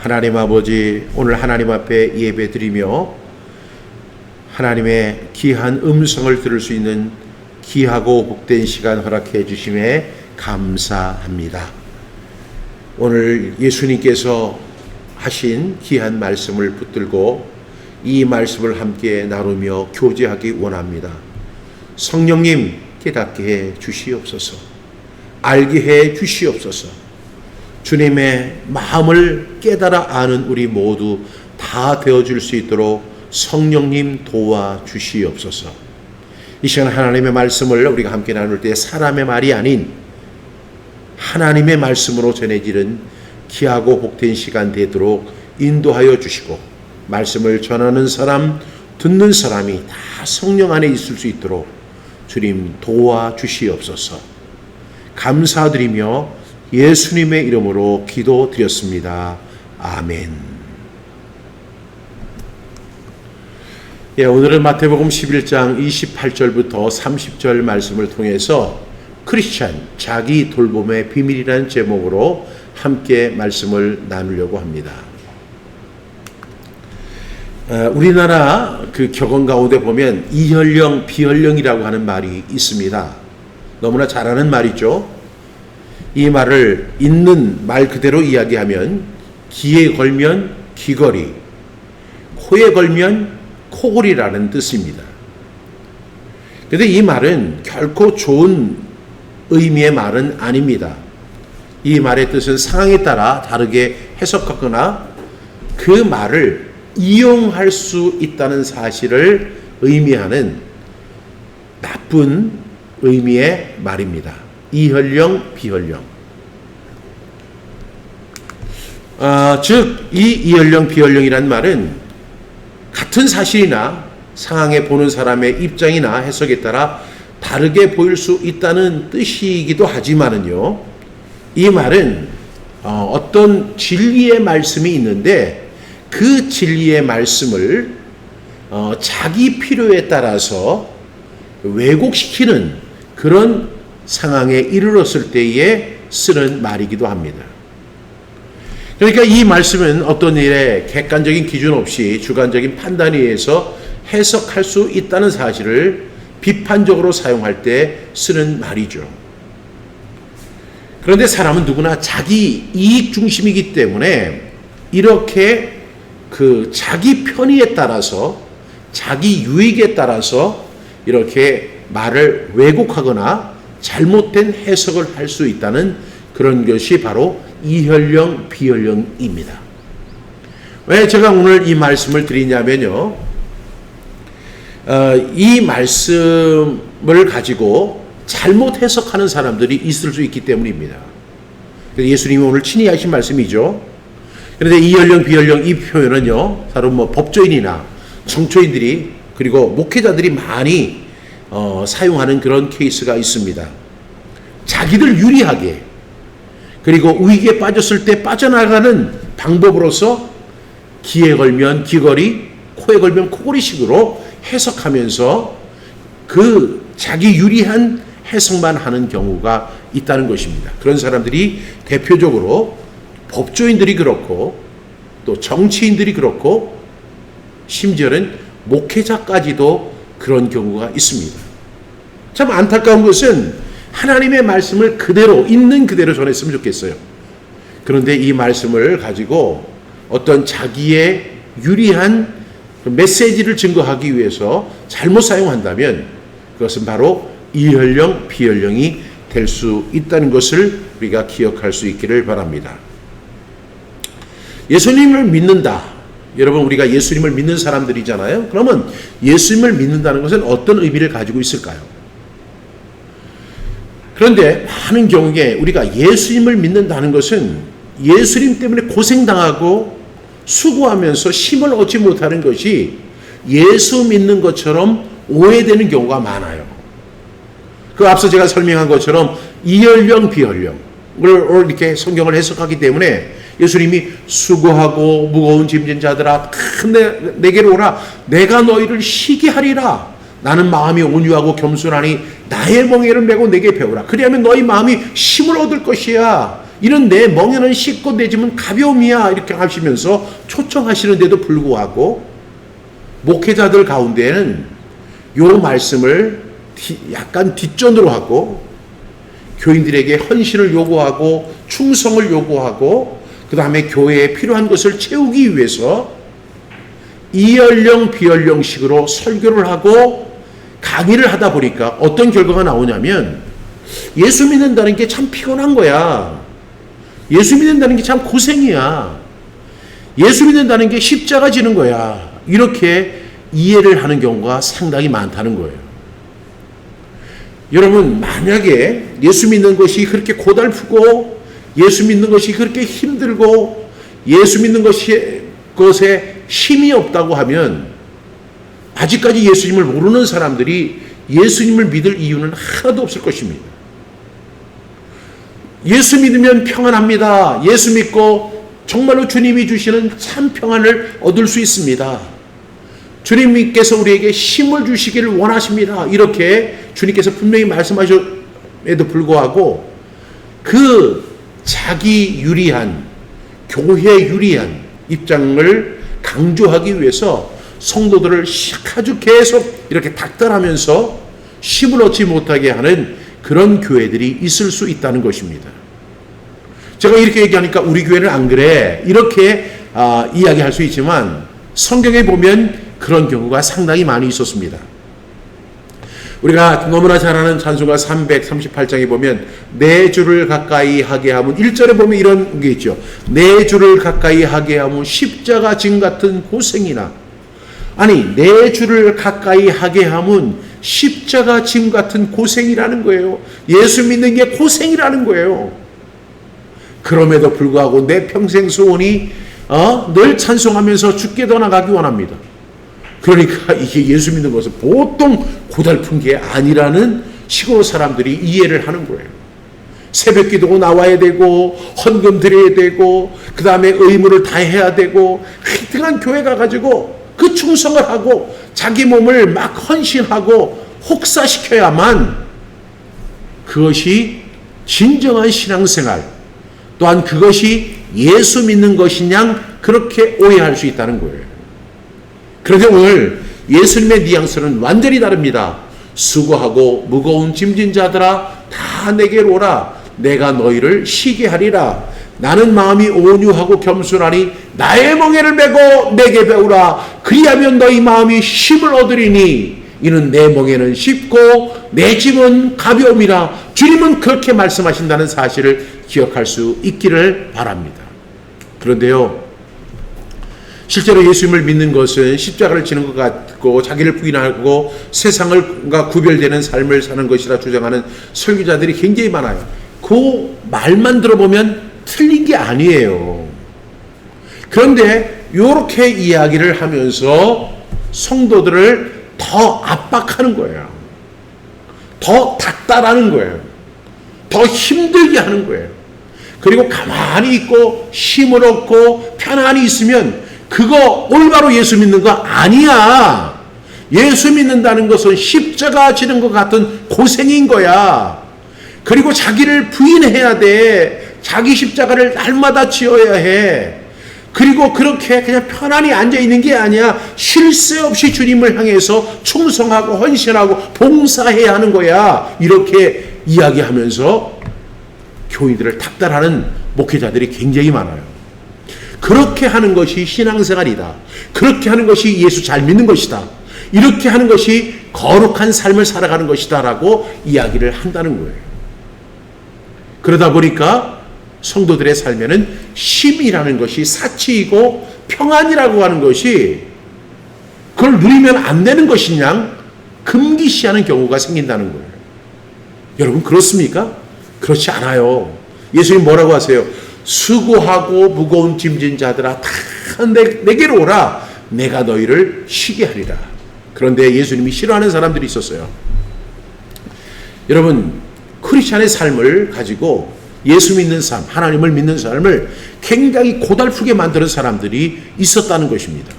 하나님 아버지, 오늘 하나님 앞에 예배 드리며 하나님의 귀한 음성을 들을 수 있는 귀하고 복된 시간 허락해 주심에 감사합니다. 오늘 예수님께서 하신 귀한 말씀을 붙들고 이 말씀을 함께 나누며 교제하기 원합니다. 성령님 깨닫게 해 주시옵소서. 알게 해 주시옵소서. 주님의 마음을 깨달아 아는 우리 모두 다 되어줄 수 있도록 성령님 도와주시옵소서. 이 시간 하나님의 말씀을 우리가 함께 나눌 때 사람의 말이 아닌 하나님의 말씀으로 전해지는 귀하고 복된 시간 되도록 인도하여 주시고, 말씀을 전하는 사람, 듣는 사람이 다 성령 안에 있을 수 있도록 주님 도와주시옵소서. 감사드리며 예수님의 이름으로 기도드렸습니다. 아멘. 오늘은 마태복음 11장 28절부터 30절 말씀을 통해서 크리스찬, 자기 돌봄의 비밀이라는 제목으로 함께 말씀을 나누려고 합니다. 우리나라 그 격언 가운데 보면 이혈령, 비혈령이라고 하는 말이 있습니다. 너무나 잘 아는 말이죠. 이 말을 있는 말 그대로 이야기하면 귀에 걸면 귀걸이, 코에 걸면 코골이라는 뜻입니다. 그런데 이 말은 결코 좋은 의미의 말은 아닙니다. 이 말의 뜻은 상황에 따라 다르게 해석하거나 그 말을 이용할 수 있다는 사실을 의미하는 나쁜 의미의 말입니다. 이혈령, 비혈령. 즉, 이 이혈령, 비혈령이란 말은 같은 사실이나 상황에 보는 사람의 입장이나 해석에 따라 다르게 보일 수 있다는 뜻이기도 하지만은요, 이 말은 어떤 진리의 말씀이 있는데 그 진리의 말씀을 자기 필요에 따라서 왜곡시키는 그런 상황에 이르렀을 때에 쓰는 말이기도 합니다. 그러니까 이 말씀은 어떤 일에 객관적인 기준 없이 주관적인 판단에 의해서 해석할 수 있다는 사실을 비판적으로 사용할 때 쓰는 말이죠. 그런데 사람은 누구나 자기 이익 중심이기 때문에 이렇게 그 자기 편의에 따라서, 자기 유익에 따라서 이렇게 말을 왜곡하거나 잘못된 해석을 할 수 있다는 그런 것이 바로 이혈령, 비혈령입니다. 왜 제가 오늘 이 말씀을 드리냐면요, 이 말씀을 가지고 잘못 해석하는 사람들이 있을 수 있기 때문입니다. 예수님이 오늘 친히 하신 말씀이죠. 그런데 이혈령, 비혈령 이 표현은요, 바로 법조인이나 정초인들이 그리고 목회자들이 많이 사용하는 그런 케이스가 있습니다. 자기들 유리하게, 그리고 위기에 빠졌을 때 빠져나가는 방법으로서 귀에 걸면 귀걸이, 코에 걸면 코걸이식으로 해석하면서 그 자기 유리한 해석만 하는 경우가 있다는 것입니다. 그런 사람들이 대표적으로 법조인들이 그렇고 또 정치인들이 그렇고 심지어는 목회자까지도 그런 경우가 있습니다. 참 안타까운 것은 하나님의 말씀을 그대로, 있는 그대로 전했으면 좋겠어요. 그런데 이 말씀을 가지고 어떤 자기의 유리한 메시지를 증거하기 위해서 잘못 사용한다면 그것은 바로 이혈령, 비혈령이 될 수 있다는 것을 우리가 기억할 수 있기를 바랍니다. 예수님을 믿는다. 여러분, 우리가 예수님을 믿는 사람들이잖아요. 그러면 예수님을 믿는다는 것은 어떤 의미를 가지고 있을까요? 그런데 많은 경우에 우리가 예수님을 믿는다는 것은 예수님 때문에 고생당하고 수고하면서 힘을 얻지 못하는 것이 예수 믿는 것처럼 오해되는 경우가 많아요. 그 앞서 제가 설명한 것처럼 이혈령, 비혈령을 이렇게 성경을 해석하기 때문에 예수님이 수고하고 무거운 짐진 자들아 내게로 오라, 내가 너희를 쉬게 하리라. 나는 마음이 온유하고 겸손하니 나의 멍에를 메고 내게 배우라. 그리하면 너희 마음이 힘을 얻을 것이야. 이런 내 멍에는 쉽고 내 짐은 가벼움이야 이렇게 하시면서 초청하시는데도 불구하고 목회자들 가운데는 요 말씀을 약간 뒷전으로 하고 교인들에게 헌신을 요구하고 충성을 요구하고 그 다음에 교회에 필요한 것을 채우기 위해서 이연령 비연령식으로 설교를 하고 강의를 하다 보니까 어떤 결과가 나오냐면 예수 믿는다는 게 참 피곤한 거야. 예수 믿는다는 게 참 고생이야. 예수 믿는다는 게 십자가 지는 거야. 이렇게 이해를 하는 경우가 상당히 많다는 거예요. 여러분, 만약에 예수 믿는 것이 그렇게 고달프고 예수 믿는 것이 그렇게 힘들고 예수 믿는 것에 힘이 없다고 하면 아직까지 예수님을 모르는 사람들이 예수님을 믿을 이유는 하나도 없을 것입니다. 예수 믿으면 평안합니다. 예수 믿고 정말로 주님이 주시는 참 평안을 얻을 수 있습니다. 주님께서 우리에게 힘을 주시기를 원하십니다. 이렇게 주님께서 분명히 말씀하셨음에도 불구하고 그 자기 유리한, 교회 유리한 입장을 강조하기 위해서 성도들을 아주 계속 이렇게 닥달하면서 힘을 얻지 못하게 하는 그런 교회들이 있을 수 있다는 것입니다. 제가 이렇게 얘기하니까 우리 교회는 안 그래 이렇게 이야기할 수 있지만 성경에 보면 그런 경우가 상당히 많이 있었습니다. 우리가 너무나 잘 아는 찬송가 338장에 보면 내 주를 가까이 하게 하면 1절에 보면 이런 게 있죠. 내 주를 가까이 하게 하면 십자가 짐 같은 고생이나, 아니 내 주를 가까이 하게 하면 십자가 짐 같은 고생이라는 거예요. 예수 믿는 게 고생이라는 거예요. 그럼에도 불구하고 내 평생 소원이 늘 찬송하면서 죽게 떠나가기 원합니다. 그러니까 이게 예수 믿는 것은 보통 고달픈 게 아니라는 식으로 사람들이 이해를 하는 거예요. 새벽 기도고 나와야 되고 헌금 드려야 되고 그 다음에 의무를 다 해야 되고 하여튼간 교회 가가지고 그 충성을 하고 자기 몸을 막 헌신하고 혹사시켜야만 그것이 진정한 신앙생활, 또한 그것이 예수 믿는 것이냐 그렇게 오해할 수 있다는 거예요. 그런데 오늘 예수님의 뉘앙스는 완전히 다릅니다. 수고하고 무거운 짐진 자들아 다 내게로 오라. 내가 너희를 쉬게 하리라. 나는 마음이 온유하고 겸손하니 나의 멍에를 메고 내게 배우라. 그리하면 너희 마음이 힘을 얻으리니 이는 내 멍에는 쉽고 내 짐은 가벼움이라. 주님은 그렇게 말씀하신다는 사실을 기억할 수 있기를 바랍니다. 그런데요, 실제로 예수님을 믿는 것은 십자가를 지는 것 같고 자기를 부인하고 세상과 구별되는 삶을 사는 것이라 주장하는 설교자들이 굉장히 많아요. 그 말만 들어보면 틀린 게 아니에요. 그런데 이렇게 이야기를 하면서 성도들을 더 압박하는 거예요. 더 닥달하는 거예요. 더 힘들게 하는 거예요. 그리고 가만히 있고 힘을 얻고 편안히 있으면 그거 올바로 예수 믿는 거 아니야. 예수 믿는다는 것은 십자가 지는 것 같은 고생인 거야. 그리고 자기를 부인해야 돼. 자기 십자가를 날마다 지어야 해. 그리고 그렇게 그냥 편안히 앉아있는 게 아니야. 쉴 새 없이 주님을 향해서 충성하고 헌신하고 봉사해야 하는 거야. 이렇게 이야기하면서 교인들을 닥달하는 목회자들이 굉장히 많아요. 그렇게 하는 것이 신앙생활이다. 그렇게 하는 것이 예수 잘 믿는 것이다. 이렇게 하는 것이 거룩한 삶을 살아가는 것이다 라고 이야기를 한다는 거예요. 그러다 보니까 성도들의 삶에는 쉼이라는 것이 사치이고 평안이라고 하는 것이 그걸 누리면 안 되는 것이냐 금기시하는 경우가 생긴다는 거예요. 여러분 그렇습니까? 그렇지 않아요. 예수님 뭐라고 하세요? 수고하고 무거운 짐진 자들아 다 내게로 오라. 내가 너희를 쉬게 하리라. 그런데 예수님이 싫어하는 사람들이 있었어요. 여러분 크리스찬의 삶을 가지고 예수 믿는 삶, 하나님을 믿는 삶을 굉장히 고달프게 만드는 사람들이 있었다는 것입니다.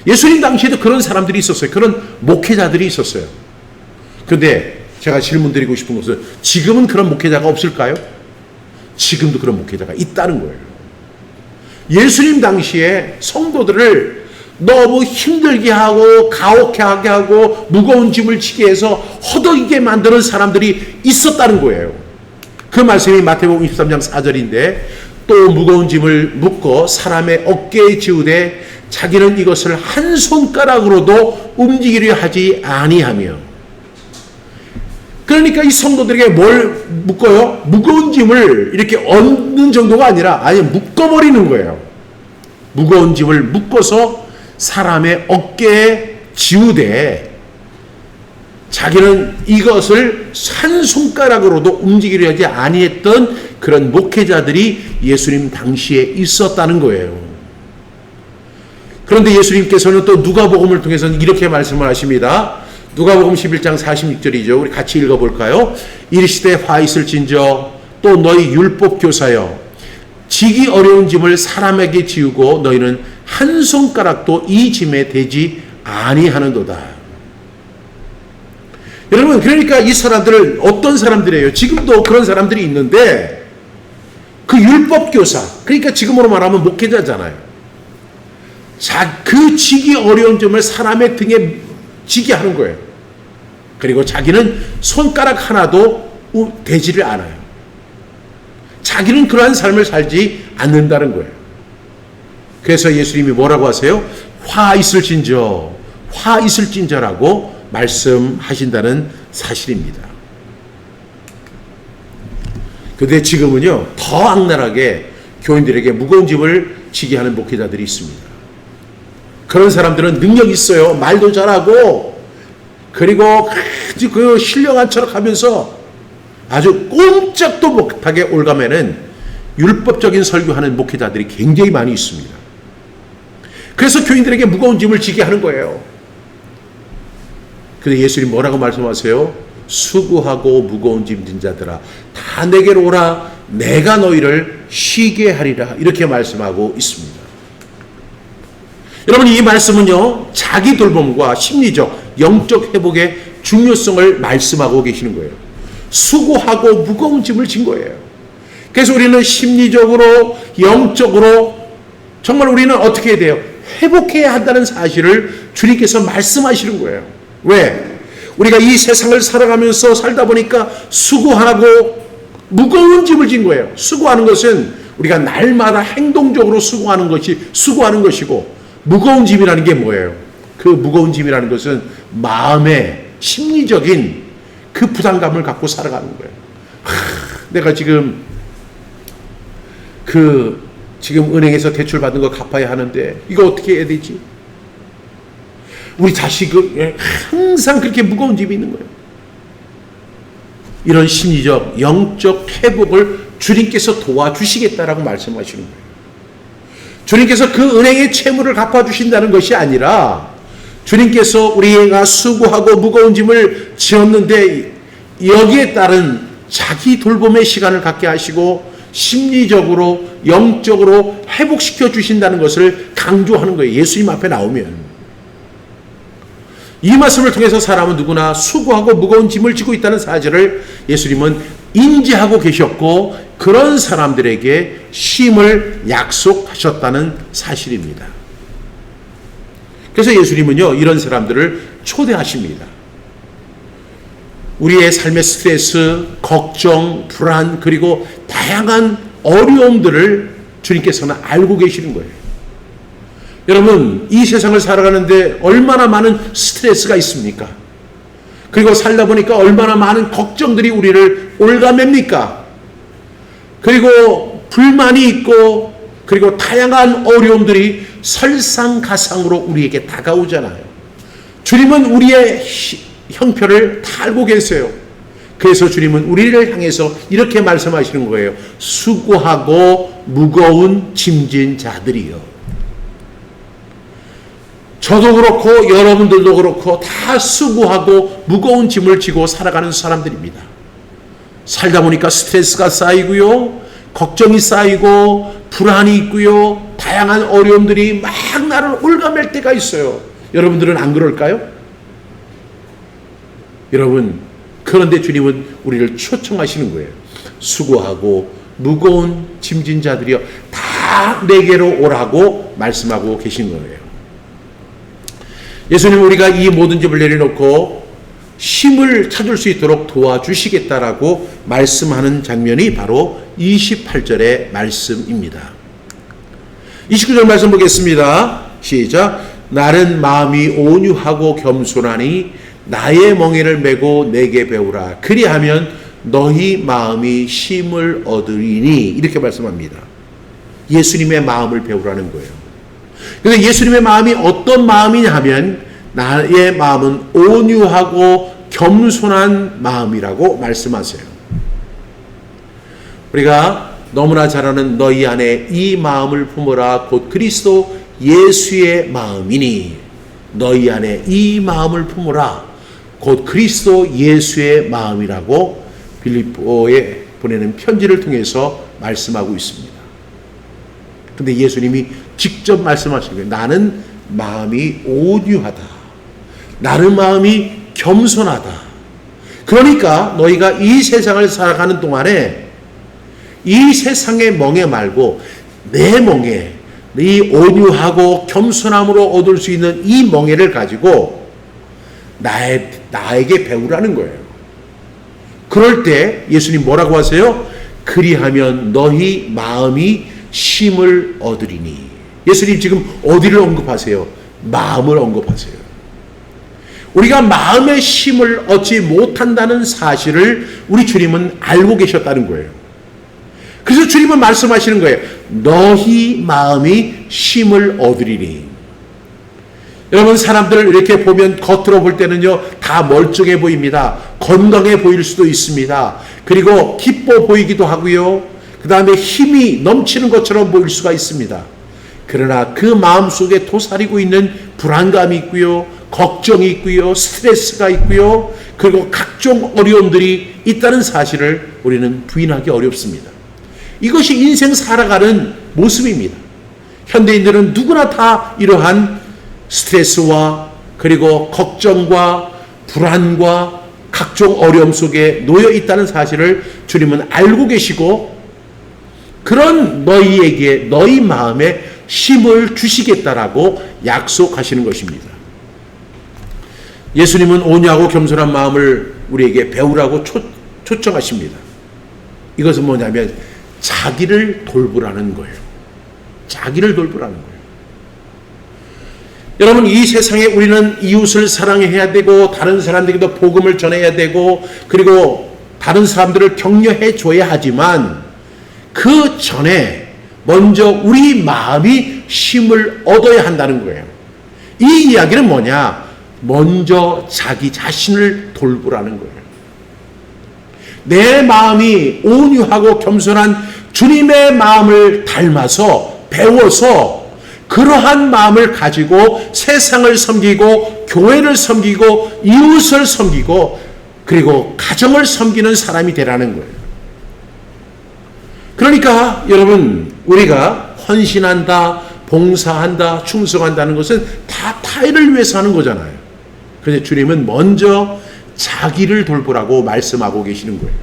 예수님 당시에도 그런 사람들이 있었어요. 그런 목회자들이 있었어요. 그런데 제가 질문 드리고 싶은 것은 지금은 그런 목회자가 없을까요? 지금도 그런 목회자가 있다는 거예요. 예수님 당시에 성도들을 너무 힘들게 하고 가혹하게 하고 무거운 짐을 지게 해서 허덕이게 만드는 사람들이 있었다는 거예요. 그 말씀이 마태복음 23장 4절인데 또 무거운 짐을 묶어 사람의 어깨에 지우되 자기는 이것을 한 손가락으로도 움직이려 하지 아니하며. 그러니까 이 성도들에게 뭘 묶어요? 무거운 짐을 이렇게 얹는 정도가 아니라 아예 묶어버리는 거예요. 무거운 짐을 묶어서 사람의 어깨에 지우되 자기는 이것을 한 손가락으로도 움직이려 하지 아니했던 그런 목회자들이 예수님 당시에 있었다는 거예요. 그런데 예수님께서는 또 누가복음을 통해서는 이렇게 말씀을 하십니다. 누가복음 11장 46절이죠. 우리 같이 읽어볼까요? 이르시되 화 있을진저 또 너희 율법 교사여 지기 어려운 짐을 사람에게 지우고 너희는 한 손가락도 이 짐에 대지 아니하는도다. 여러분, 그러니까 이 사람들을 어떤 사람들이에요? 지금도 그런 사람들이 있는데 그 율법 교사, 그러니까 지금으로 말하면 목회자잖아요. 그 지기 어려운 점을 사람의 등에 지게 하는 거예요. 그리고 자기는 손가락 하나도 대지를 않아요. 자기는 그러한 삶을 살지 않는다는 거예요. 그래서 예수님이 뭐라고 하세요? 화 있을진저라고 말씀하신다는 사실입니다. 그런데 지금은요, 더 악랄하게 교인들에게 무거운 짐을 지게 하는 목회자들이 있습니다. 그런 사람들은 능력이 있어요. 말도 잘하고, 그리고 아주 그 신령한 척 하면서 아주 꼼짝도 못하게 올가매는 율법적인 설교하는 목회자들이 굉장히 많이 있습니다. 그래서 교인들에게 무거운 짐을 지게 하는 거예요. 근데 예수님 뭐라고 말씀하세요? 수고하고 무거운 짐 진 자들아 다 내게로 오라 내가 너희를 쉬게 하리라 이렇게 말씀하고 있습니다. 여러분, 이 말씀은요 자기 돌봄과 심리적 영적 회복의 중요성을 말씀하고 계시는 거예요. 수고하고 무거운 짐을 진 거예요. 그래서 우리는 심리적으로 영적으로 정말 우리는 어떻게 해야 돼요? 회복해야 한다는 사실을 주님께서 말씀하시는 거예요. 왜? 우리가 이 세상을 살아가면서 살다 보니까 수고하고 무거운 짐을 진 거예요. 수고하는 것은 우리가 날마다 행동적으로 수고하는 것이고, 무거운 짐이라는 게 뭐예요? 그 무거운 짐이라는 것은 마음의 심리적인 그 부담감을 갖고 살아가는 거예요. 내가 지금 은행에서 대출 받은 거 갚아야 하는데 이거 어떻게 해야 되지? 우리 자식은 항상 그렇게 무거운 짐이 있는 거예요. 이런 심리적, 영적 회복을 주님께서 도와주시겠다라고 말씀하시는 거예요. 주님께서 그 은행의 채무를 갚아주신다는 것이 아니라 주님께서 우리가 수고하고 무거운 짐을 지었는데 여기에 따른 자기 돌봄의 시간을 갖게 하시고 심리적으로, 영적으로 회복시켜 주신다는 것을 강조하는 거예요. 예수님 앞에 나오면. 이 말씀을 통해서 사람은 누구나 수고하고 무거운 짐을 지고 있다는 사실을 예수님은 인지하고 계셨고 그런 사람들에게 쉼을 약속하셨다는 사실입니다. 그래서 예수님은요 이런 사람들을 초대하십니다. 우리의 삶의 스트레스, 걱정, 불안 그리고 다양한 어려움들을 주님께서는 알고 계시는 거예요. 여러분, 이 세상을 살아가는데 얼마나 많은 스트레스가 있습니까? 그리고 살다 보니까 얼마나 많은 걱정들이 우리를 올가맵니까? 그리고 불만이 있고 그리고 다양한 어려움들이 설상가상으로 우리에게 다가오잖아요. 주님은 우리의 형편을 다 알고 계세요. 그래서 주님은 우리를 향해서 이렇게 말씀하시는 거예요. 수고하고 무거운 짐진 자들이요. 저도 그렇고 여러분들도 그렇고 다 수고하고 무거운 짐을 지고 살아가는 사람들입니다. 살다 보니까 스트레스가 쌓이고요. 걱정이 쌓이고 불안이 있고요. 다양한 어려움들이 막 나를 올가맬 때가 있어요. 여러분들은 안 그럴까요? 여러분, 그런데 주님은 우리를 초청하시는 거예요. 수고하고 무거운 짐진 자들이여 다 내게로 오라고 말씀하고 계신 거예요. 예수님 우리가 이 모든 짐을 내려놓고 쉼을 찾을 수 있도록 도와주시겠다라고 말씀하는 장면이 바로 28절의 말씀입니다. 29절 말씀 보겠습니다. 시작. 나는 마음이 온유하고 겸손하니 나의 멍에를 메고 내게 배우라. 그리하면 너희 마음이 쉼을 얻으리니. 이렇게 말씀합니다. 예수님의 마음을 배우라는 거예요. 그런데 예수님의 마음이 어떤 마음이냐 하면 나의 마음은 온유하고 겸손한 마음이라고 말씀하세요. 우리가 너무나 잘 아는 너희 안에 이 마음을 품어라 곧 그리스도 예수의 마음이니. 너희 안에 이 마음을 품어라 곧 그리스도 예수의 마음이라고 빌립보에 보내는 편지를 통해서 말씀하고 있습니다. 근데 예수님이 직접 말씀하신 거예요. 나는 마음이 온유하다. 나는 마음이 겸손하다. 그러니까 너희가 이 세상을 살아가는 동안에 이 세상의 멍에 말고 내 멍에, 이 온유하고 겸손함으로 얻을 수 있는 이 멍에를 가지고 나에게 배우라는 거예요. 그럴 때 예수님 뭐라고 하세요? 그리하면 너희 마음이 쉼을 얻으리니. 예수님 지금 어디를 언급하세요? 마음을 언급하세요. 우리가 마음의 쉼을 얻지 못한다는 사실을 우리 주님은 알고 계셨다는 거예요. 그래서 주님은 말씀하시는 거예요. 너희 마음이 쉼을 얻으리니. 여러분 사람들을 이렇게 보면 겉으로 볼 때는요 다 멀쩡해 보입니다. 건강해 보일 수도 있습니다. 그리고 기뻐 보이기도 하고요. 그 다음에 힘이 넘치는 것처럼 보일 수가 있습니다. 그러나 그 마음속에 도사리고 있는 불안감이 있고요. 걱정이 있고요. 스트레스가 있고요. 그리고 각종 어려움들이 있다는 사실을 우리는 부인하기 어렵습니다. 이것이 인생 살아가는 모습입니다. 현대인들은 누구나 다 이러한 스트레스와 그리고 걱정과 불안과 각종 어려움 속에 놓여 있다는 사실을 주님은 알고 계시고 그런 너희에게 너희 마음에 쉼을 주시겠다라고 약속하시는 것입니다. 예수님은 온유하고 겸손한 마음을 우리에게 배우라고 초청하십니다. 이것은 뭐냐면 자기를 돌보라는 거예요. 자기를 돌보라는 거예요. 여러분 이 세상에 우리는 이웃을 사랑해야 되고 다른 사람들에게도 복음을 전해야 되고 그리고 다른 사람들을 격려해 줘야 하지만 그 전에 먼저 우리 마음이 쉼을 얻어야 한다는 거예요. 이 이야기는 뭐냐? 먼저 자기 자신을 돌보라는 거예요. 내 마음이 온유하고 겸손한 주님의 마음을 닮아서 배워서 그러한 마음을 가지고 세상을 섬기고 교회를 섬기고 이웃을 섬기고 그리고 가정을 섬기는 사람이 되라는 거예요. 그러니까 여러분 우리가 헌신한다, 봉사한다, 충성한다는 것은 다 타인을 위해서 하는 거잖아요. 그런데 주님은 먼저 자기를 돌보라고 말씀하고 계시는 거예요.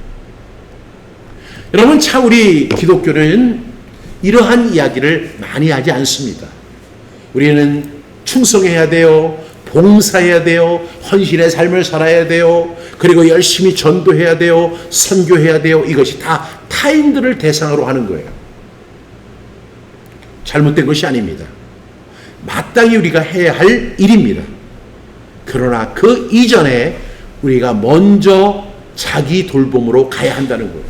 여러분 참 우리 기독교는 이러한 이야기를 많이 하지 않습니다. 우리는 충성해야 돼요. 봉사해야 돼요. 헌신의 삶을 살아야 돼요. 그리고 열심히 전도해야 돼요. 선교해야 돼요. 이것이 다 타인들을 대상으로 하는 거예요. 잘못된 것이 아닙니다. 마땅히 우리가 해야 할 일입니다. 그러나 그 이전에 우리가 먼저 자기 돌봄으로 가야 한다는 거예요.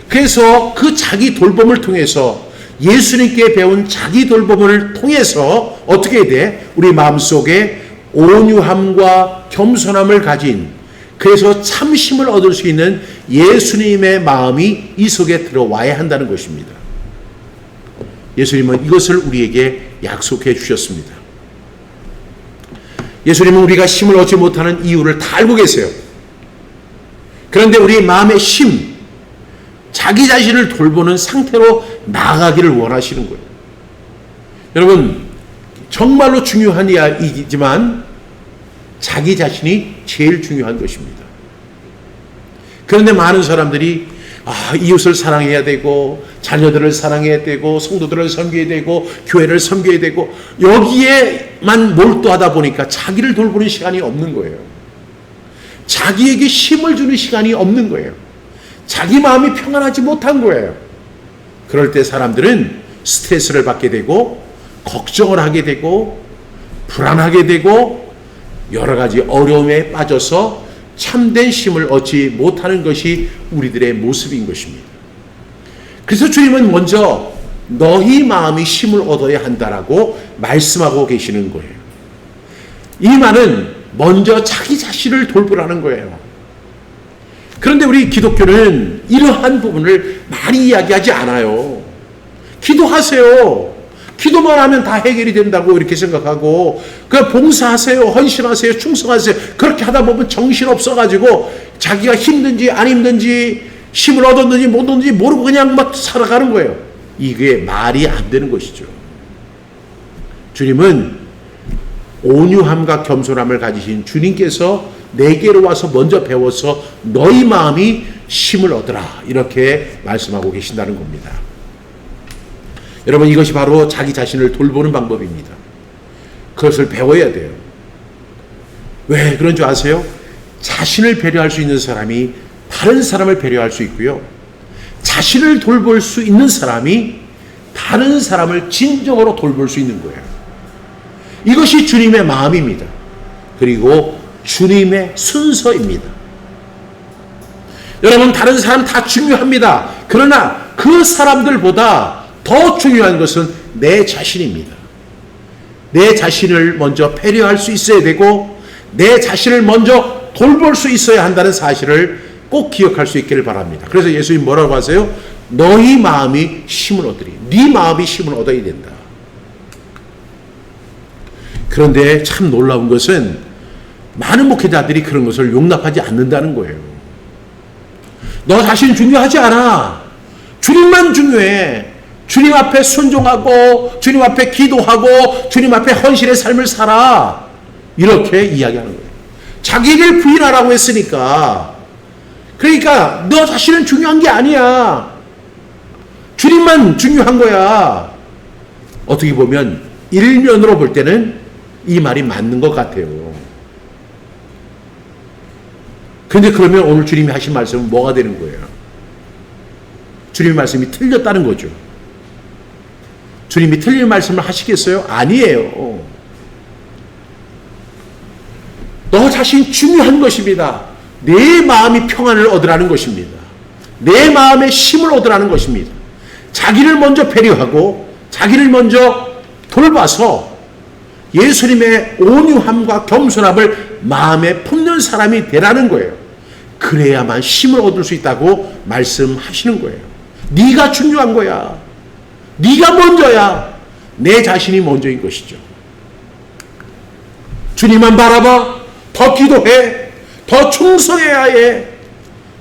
그래서 그 자기 돌봄을 통해서 예수님께 배운 자기 돌봄을 통해서 어떻게 해야 돼? 우리 마음속에 온유함과 겸손함을 가진 그래서 참심을 얻을 수 있는 예수님의 마음이 이 속에 들어와야 한다는 것입니다. 예수님은 이것을 우리에게 약속해 주셨습니다. 예수님은 우리가 쉼을 얻지 못하는 이유를 다 알고 계세요. 그런데 우리 마음의 쉼, 자기 자신을 돌보는 상태로 나아가기를 원하시는 거예요. 여러분 정말로 중요한 이야기지만 자기 자신이 제일 중요한 것입니다. 그런데 많은 사람들이 이웃을 사랑해야 되고, 자녀들을 사랑해야 되고, 성도들을 섬겨야 되고, 교회를 섬겨야 되고, 여기에만 몰두하다 보니까 자기를 돌보는 시간이 없는 거예요. 자기에게 힘을 주는 시간이 없는 거예요. 자기 마음이 평안하지 못한 거예요. 그럴 때 사람들은 스트레스를 받게 되고, 걱정을 하게 되고, 불안하게 되고, 여러 가지 어려움에 빠져서 참된 힘을 얻지 못하는 것이 우리들의 모습인 것입니다. 그래서 주님은 먼저 너희 마음이 힘을 얻어야 한다라고 말씀하고 계시는 거예요. 이 말은 먼저 자기 자신을 돌보라는 거예요. 그런데 우리 기독교는 이러한 부분을 많이 이야기하지 않아요. 기도하세요. 기도만 하면 다 해결이 된다고 이렇게 생각하고, 봉사하세요, 헌신하세요, 충성하세요. 그렇게 하다 보면 정신 없어가지고 자기가 힘든지 안 힘든지, 힘을 얻었는지 못 얻었는지 모르고 그냥 막 살아가는 거예요. 이게 말이 안 되는 것이죠. 주님은 온유함과 겸손함을 가지신 주님께서 내게로 와서 먼저 배워서 너희 마음이 힘을 얻으라, 이렇게 말씀하고 계신다는 겁니다. 여러분, 이것이 바로 자기 자신을 돌보는 방법입니다. 그것을 배워야 돼요. 왜 그런 줄 아세요? 자신을 배려할 수 있는 사람이 다른 사람을 배려할 수 있고요. 자신을 돌볼 수 있는 사람이 다른 사람을 진정으로 돌볼 수 있는 거예요. 이것이 주님의 마음입니다. 그리고 주님의 순서입니다. 여러분, 다른 사람 다 중요합니다. 그러나 그 사람들보다 더 중요한 것은 내 자신입니다. 내 자신을 먼저 배려할 수 있어야 되고, 내 자신을 먼저 돌볼 수 있어야 한다는 사실을 꼭 기억할 수 있기를 바랍니다. 그래서 예수님 뭐라고 하세요? 너희 마음이 힘을 얻으리. 네 마음이 힘을 얻어야 된다. 그런데 참 놀라운 것은 많은 목회자들이 그런 것을 용납하지 않는다는 거예요. 너 자신 중요하지 않아. 주님만 중요해. 주님 앞에 순종하고, 주님 앞에 기도하고, 주님 앞에 헌신의 삶을 살아. 이렇게 이야기하는 거예요. 자기를 부인하라고 했으니까. 그러니까 너 자신은 중요한 게 아니야. 주님만 중요한 거야. 어떻게 보면 일면으로 볼 때는 이 말이 맞는 것 같아요. 그런데 그러면 오늘 주님이 하신 말씀은 뭐가 되는 거예요? 주님의 말씀이 틀렸다는 거죠. 주님이 틀린 말씀을 하시겠어요? 아니에요. 너 자신 중요한 것입니다. 내 마음이 평안을 얻으라는 것입니다. 내 마음에 힘을 얻으라는 것입니다. 자기를 먼저 배려하고 자기를 먼저 돌봐서 예수님의 온유함과 겸손함을 마음에 품는 사람이 되라는 거예요. 그래야만 힘을 얻을 수 있다고 말씀하시는 거예요. 네가 중요한 거야. 네가 먼저야. 내 자신이 먼저인 것이죠. 주님만 바라봐. 더 기도해. 더 충성해야 해.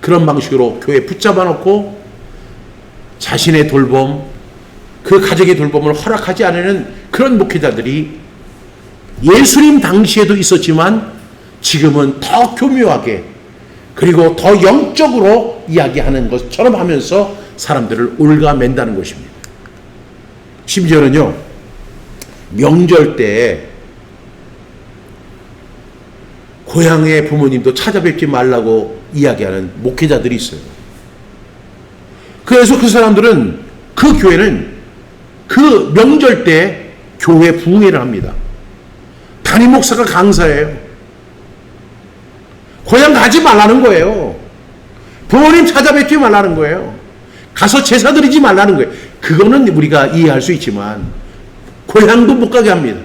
그런 방식으로 교회 붙잡아 놓고 자신의 돌봄, 그 가족의 돌봄을 허락하지 않는 그런 목회자들이 예수님 당시에도 있었지만 지금은 더 교묘하게, 그리고 더 영적으로 이야기하는 것처럼 하면서 사람들을 올가맨다는 것입니다. 심지어는요, 명절 때 고향의 부모님도 찾아뵙지 말라고 이야기하는 목회자들이 있어요. 그래서 그 사람들은, 그 교회는 그 명절 때 교회 부흥회를 합니다. 담임 목사가 강사예요. 고향 가지 말라는 거예요. 부모님 찾아뵙지 말라는 거예요. 가서 제사 드리지 말라는 거예요. 그거는 우리가 이해할 수 있지만 고향도 못 가게 합니다.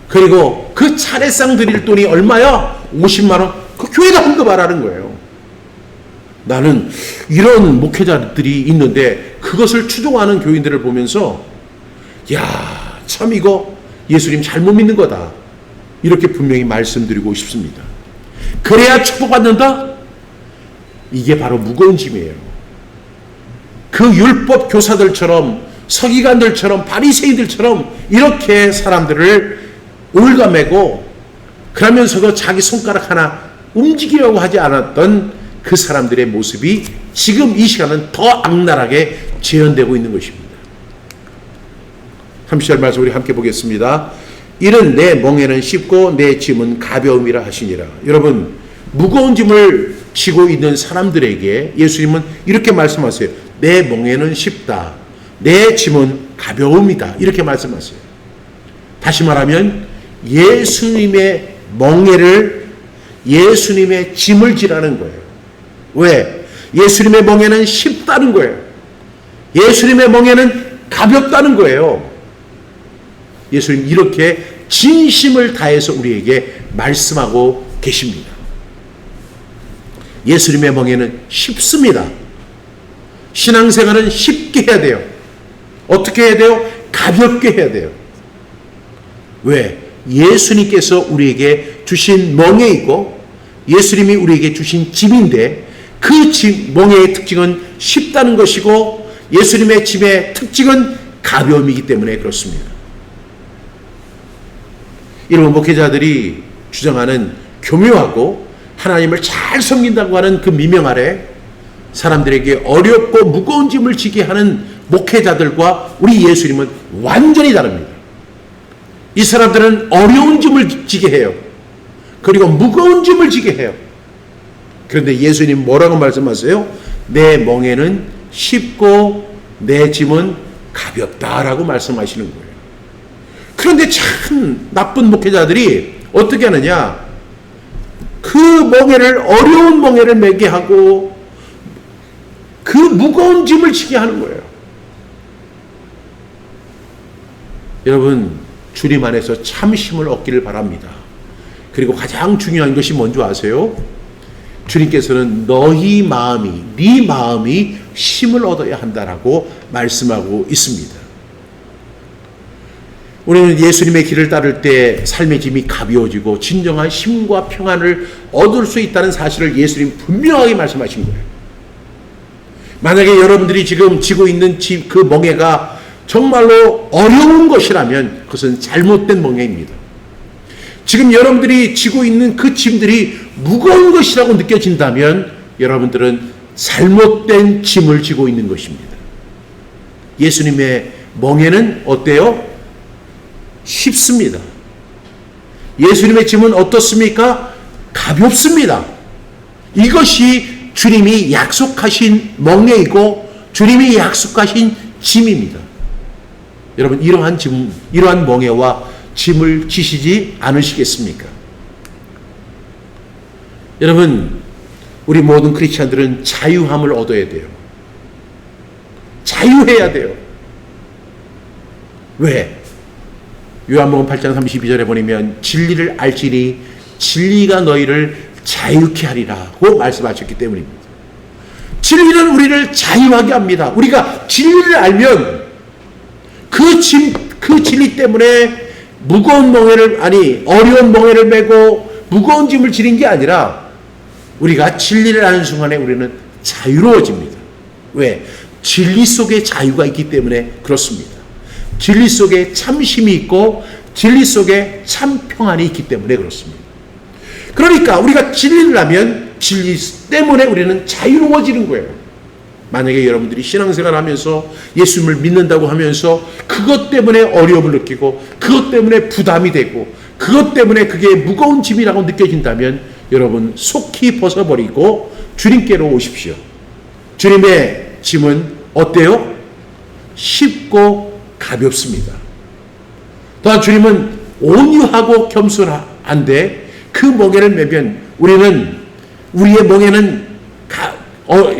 그리고 그 차례상 드릴 돈이 얼마야? 50만 원. 그 교회가 헌금하라는 거예요. 나는 이런 목회자들이 있는데 그것을 추종하는 교인들을 보면서, 야, 참 이거 예수님 잘못 믿는 거다, 이렇게 분명히 말씀드리고 싶습니다. 그래야 축복받는다? 이게 바로 무거운 짐이에요. 그 율법 교사들처럼, 서기관들처럼, 바리새인들처럼 이렇게 사람들을 올가매고, 그러면서도 자기 손가락 하나 움직이려고 하지 않았던 그 사람들의 모습이 지금 이 시간은 더 악랄하게 재현되고 있는 것입니다. 30절 말씀 우리 함께 보겠습니다. 이는 내 멍에는 쉽고 내 짐은 가벼움이라 하시니라. 여러분, 무거운 짐을 지고 있는 사람들에게 예수님은 이렇게 말씀하세요. 내 멍에는 쉽다. 내 짐은 가벼움이다. 이렇게 말씀하세요. 다시 말하면 예수님의 멍에를, 예수님의 짐을 지라는 거예요. 왜? 예수님의 멍에는 쉽다는 거예요. 예수님의 멍에는 가볍다는 거예요. 예수님 이렇게 진심을 다해서 우리에게 말씀하고 계십니다. 예수님의 멍에는 쉽습니다. 신앙생활은 쉽게 해야 돼요. 어떻게 해야 돼요? 가볍게 해야 돼요. 왜? 예수님께서 우리에게 주신 멍에이고 예수님이 우리에게 주신 짐인데 그 멍에의 특징은 쉽다는 것이고 예수님의 짐의 특징은 가벼움이기 때문에 그렇습니다. 이런 목회자들이 주장하는 교묘하고 하나님을 잘 섬긴다고 하는 그 미명 아래 사람들에게 어렵고 무거운 짐을 지게 하는 목회자들과 우리 예수님은 완전히 다릅니다. 이 사람들은 어려운 짐을 지게 해요. 그리고 무거운 짐을 지게 해요. 그런데 예수님 뭐라고 말씀하세요? 내 멍에는 쉽고 내 짐은 가볍다라고 말씀하시는 거예요. 그런데 참 나쁜 목회자들이 어떻게 하느냐? 그 멍에를, 어려운 멍에를 매게 하고 그 무거운 짐을 지게 하는 거예요. 여러분, 주님 안에서 참심을 얻기를 바랍니다. 그리고 가장 중요한 것이 뭔지 아세요? 주님께서는 너희 마음이, 네 마음이 힘을 얻어야 한다라고 말씀하고 있습니다. 우리는 예수님의 길을 따를 때 삶의 짐이 가벼워지고 진정한 힘과 평안을 얻을 수 있다는 사실을 예수님 분명하게 말씀하신 거예요. 만약에 여러분들이 지금 지고 있는 그 멍에가 정말로 어려운 것이라면 그것은 잘못된 멍에입니다. 지금 여러분들이 지고 있는 그 짐들이 무거운 것이라고 느껴진다면 여러분들은 잘못된 짐을 지고 있는 것입니다. 예수님의 멍에는 어때요? 쉽습니다. 예수님의 짐은 어떻습니까? 가볍습니다. 이것이 주님이 약속하신 멍에이고 주님이 약속하신 짐입니다. 여러분, 이러한 짐, 이러한 멍에와 짐을 지시지 않으시겠습니까? 여러분, 우리 모든 크리스찬들은 자유함을 얻어야 돼요. 자유해야 돼요. 왜? 요한복음 8장 32절에 보면 진리를 알지니 진리가 너희를 자유케 하리라고 말씀하셨기 때문입니다. 진리는 우리를 자유하게 합니다. 우리가 진리를 알면 그 진리 때문에 무거운 멍에를, 어려운 멍에를 메고 무거운 짐을 지는 게 아니라 우리가 진리를 아는 순간에 우리는 자유로워집니다. 왜? 진리 속에 자유가 있기 때문에 그렇습니다. 진리 속에 참심이 있고 진리 속에 참 평안이 있기 때문에 그렇습니다. 그러니까 우리가 진리를 하면 진리 때문에 우리는 자유로워지는 거예요. 만약에 여러분들이 신앙생활을 하면서 예수님을 믿는다고 하면서 그것 때문에 어려움을 느끼고 그것 때문에 부담이 되고 그것 때문에 그게 무거운 짐이라고 느껴진다면 여러분 속히 벗어버리고 주님께로 오십시오. 주님의 짐은 어때요? 쉽고 가볍습니다. 또한 주님은 온유하고 겸손한데 그 멍에를 매면 우리의 멍에는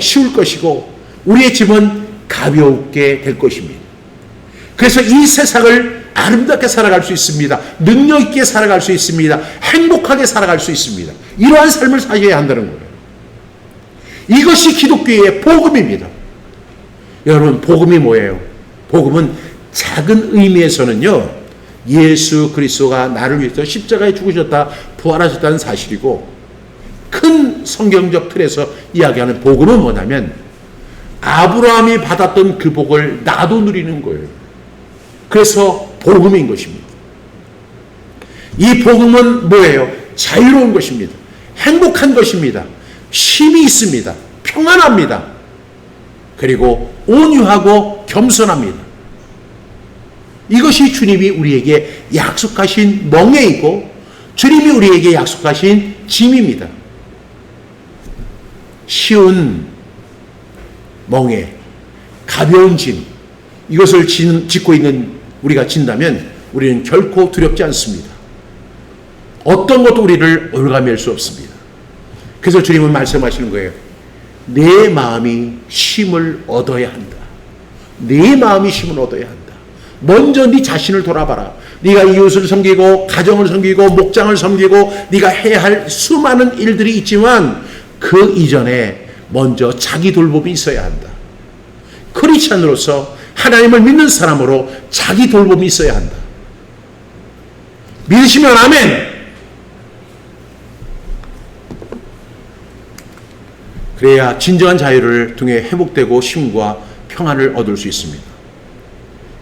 쉬울 것이고 우리의 짐은 가볍게 될 것입니다. 그래서 이 세상을 아름답게 살아갈 수 있습니다. 능력 있게 살아갈 수 있습니다. 행복하게 살아갈 수 있습니다. 이러한 삶을 사셔야 한다는 거예요. 이것이 기독교의 복음입니다. 여러분, 복음이 뭐예요? 복음은 작은 의미에서는요, 예수 그리스도가 나를 위해서 십자가에 죽으셨다 부활하셨다는 사실이고, 큰 성경적 틀에서 이야기하는 복음은 뭐냐면 아브라함이 받았던 그 복을 나도 누리는 거예요. 그래서 복음인 것입니다. 이 복음은 뭐예요? 자유로운 것입니다. 행복한 것입니다. 쉼이 있습니다. 평안합니다. 그리고 온유하고 겸손합니다. 이것이 주님이 우리에게 약속하신 멍에이고 주님이 우리에게 약속하신 짐입니다. 쉬운 멍에, 가벼운 짐, 이것을 짓고 있는 우리가 진다면 우리는 결코 두렵지 않습니다. 어떤 것도 우리를 올가맬 수 없습니다. 그래서 주님은 말씀하시는 거예요. 내 마음이 쉼을 얻어야 한다. 내 마음이 쉼을 얻어야 한다. 먼저 네 자신을 돌아봐라. 네가 이웃을 섬기고 가정을 섬기고 목장을 섬기고 네가 해야 할 수많은 일들이 있지만 그 이전에 먼저 자기 돌봄이 있어야 한다. 크리스찬으로서 하나님을 믿는 사람으로 자기 돌봄이 있어야 한다. 믿으시면 아멘. 그래야 진정한 자유를 통해 회복되고 쉼과 평안을 얻을 수 있습니다.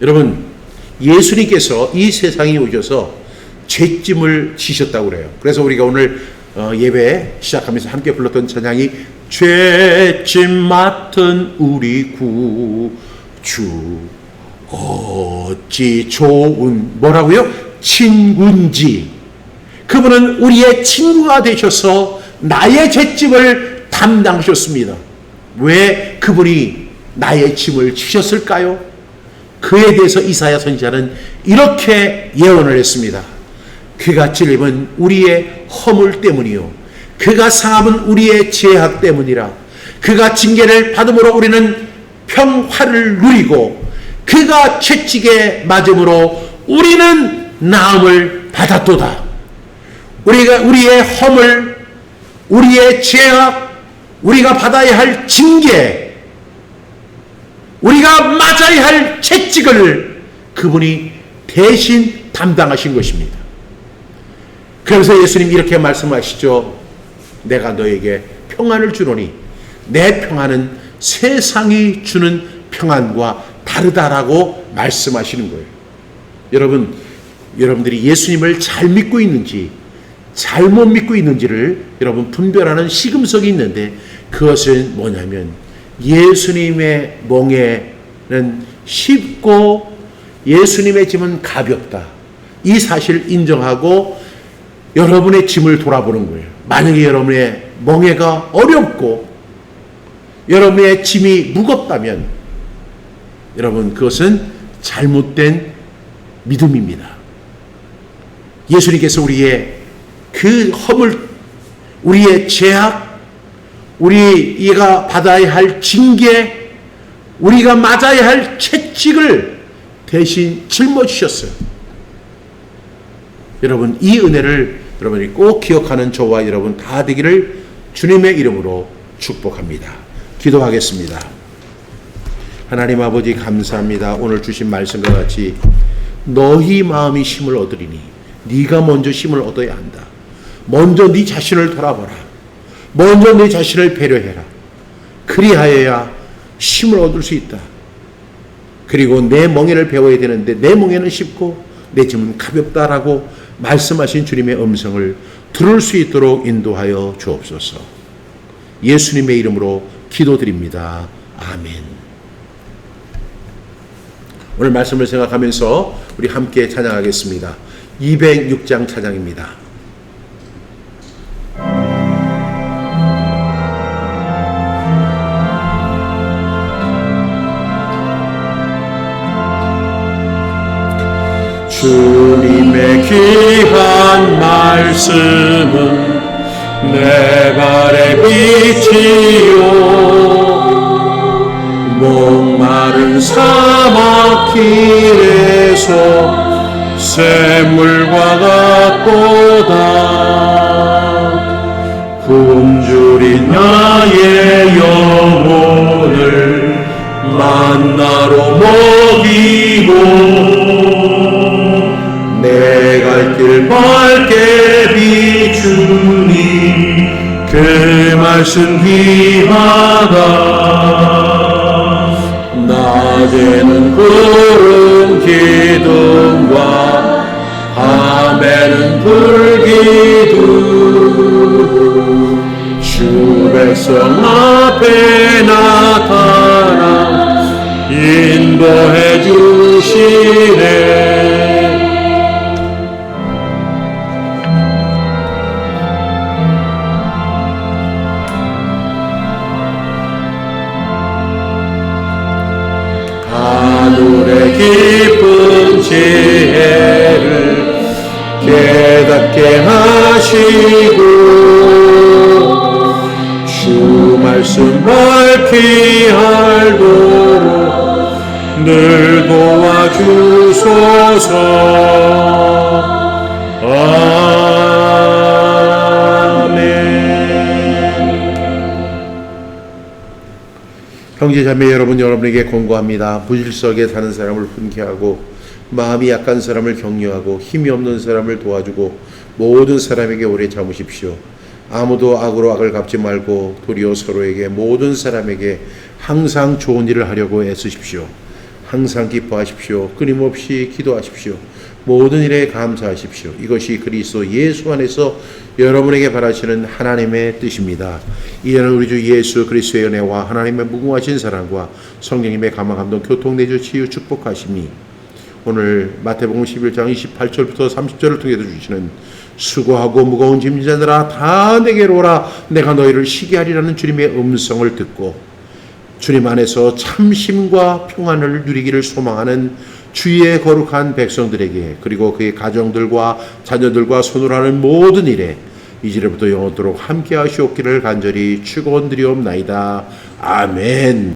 여러분, 예수님께서 이 세상에 오셔서 죄짐을 지셨다고 그래요. 그래서 우리가 오늘 예배 시작하면서 함께 불렀던 찬양이 죄짐 맡은 우리 구주 어찌 좋은 뭐라고요? 친구인지. 그분은 우리의 친구가 되셔서 나의 죄짐을 담당하셨습니다. 왜 그분이 나의 짐을 지셨을까요? 그에 대해서 이사야 선지자는 이렇게 예언을 했습니다. 그가 찔림은 우리의 허물 때문이요 그가 상함은 우리의 죄악 때문이라. 그가 징계를 받음으로 우리는 평화를 누리고 그가 채찍에 맞음으로 우리는 나음을 받았도다. 우리가 우리의 허물, 우리의 죄악, 우리가 받아야 할 징계, 우리가 맞아야 할 채찍을 그분이 대신 담당하신 것입니다. 그래서 예수님 이렇게 말씀하시죠. 내가 너에게 평안을 주노니 내 평안은 세상이 주는 평안과 다르다라고 말씀하시는 거예요. 여러분들이 예수님을 잘 믿고 있는지 잘못 믿고 있는지를 여러분 분별하는 시금석이 있는데 그것은 뭐냐면 예수님의 멍에는 쉽고 예수님의 짐은 가볍다. 이 사실을 인정하고 여러분의 짐을 돌아보는 거예요. 만약에 여러분의 멍에가 어렵고 여러분의 짐이 무겁다면 여러분 그것은 잘못된 믿음입니다. 예수님께서 우리의 그 허물, 우리의 죄악, 우리가 받아야 할 징계, 우리가 맞아야 할 채찍을 대신 짊어지셨어요. 여러분 이 은혜를 여러분이 꼭 기억하는 저와 여러분 다 되기를 주님의 이름으로 축복합니다. 기도하겠습니다. 하나님 아버지 감사합니다. 오늘 주신 말씀과 같이 너희 마음이 쉼을 얻으리니 네가 먼저 쉼을 얻어야 한다. 먼저 네 자신을 돌아보라. 먼저 네 자신을 배려해라. 그리하여야 쉼을 얻을 수 있다. 그리고 내 멍에를 배워야 되는데 내 멍에는 쉽고 내 짐은 가볍다라고 말씀하신 주님의 음성을 들을 수 있도록 인도하여 주옵소서. 예수님의 이름으로 기도드립니다. 아멘. 오늘 말씀을 생각하면서 우리 함께 찬양하겠습니다. 206장 찬양입니다. 주님의 귀한 말씀은 내 발의 빛이요 목마른 사막 길에서 샘물과 같도다. 굶주린 나의 영혼을 만나로 먹이고 내 갈 길 밝게 비추니 그 말씀 귀하다. 낮에는 구름 기둥과 밤에는 불기둥 주 백성 앞에 나타나 인도해 주시네. 하늘의 깊은 지혜를 깨닫게 하시고 주 말씀 밝히 알도록 늘 도와주소서. 형제자매 여러분, 여러분에게 권고합니다. 무질서하게 사는 사람을 훈계하고 마음이 약한 사람을 격려하고 힘이 없는 사람을 도와주고 모든 사람에게 오래 참으십시오. 아무도 악으로 악을 갚지 말고 도리어 서로에게 모든 사람에게 항상 좋은 일을 하려고 애쓰십시오. 항상 기뻐하십시오. 끊임없이 기도하십시오. 모든 일에 감사하십시오. 이것이 그리스도 예수 안에서 여러분에게 바라시는 하나님의 뜻입니다. 이제는 우리 주 예수 그리스도의 은혜와 하나님의 무궁하신 사랑과 성령님의 감화 감동 교통 내주 치유 축복하심이 오늘 마태복음 11장 28절부터 30절을 통해서 주시는 수고하고 무거운 짐자들아 다 내게로 오라 내가 너희를 쉬게 하리라는 주님의 음성을 듣고 주님 안에서 참심과 평안을 누리기를 소망하는 주의 거룩한 백성들에게 그리고 그의 가정들과 자녀들과 손으로 하는 모든 일에 이제부터 영원토록 함께 하시옵기를 간절히 축원드리옵나이다. 아멘.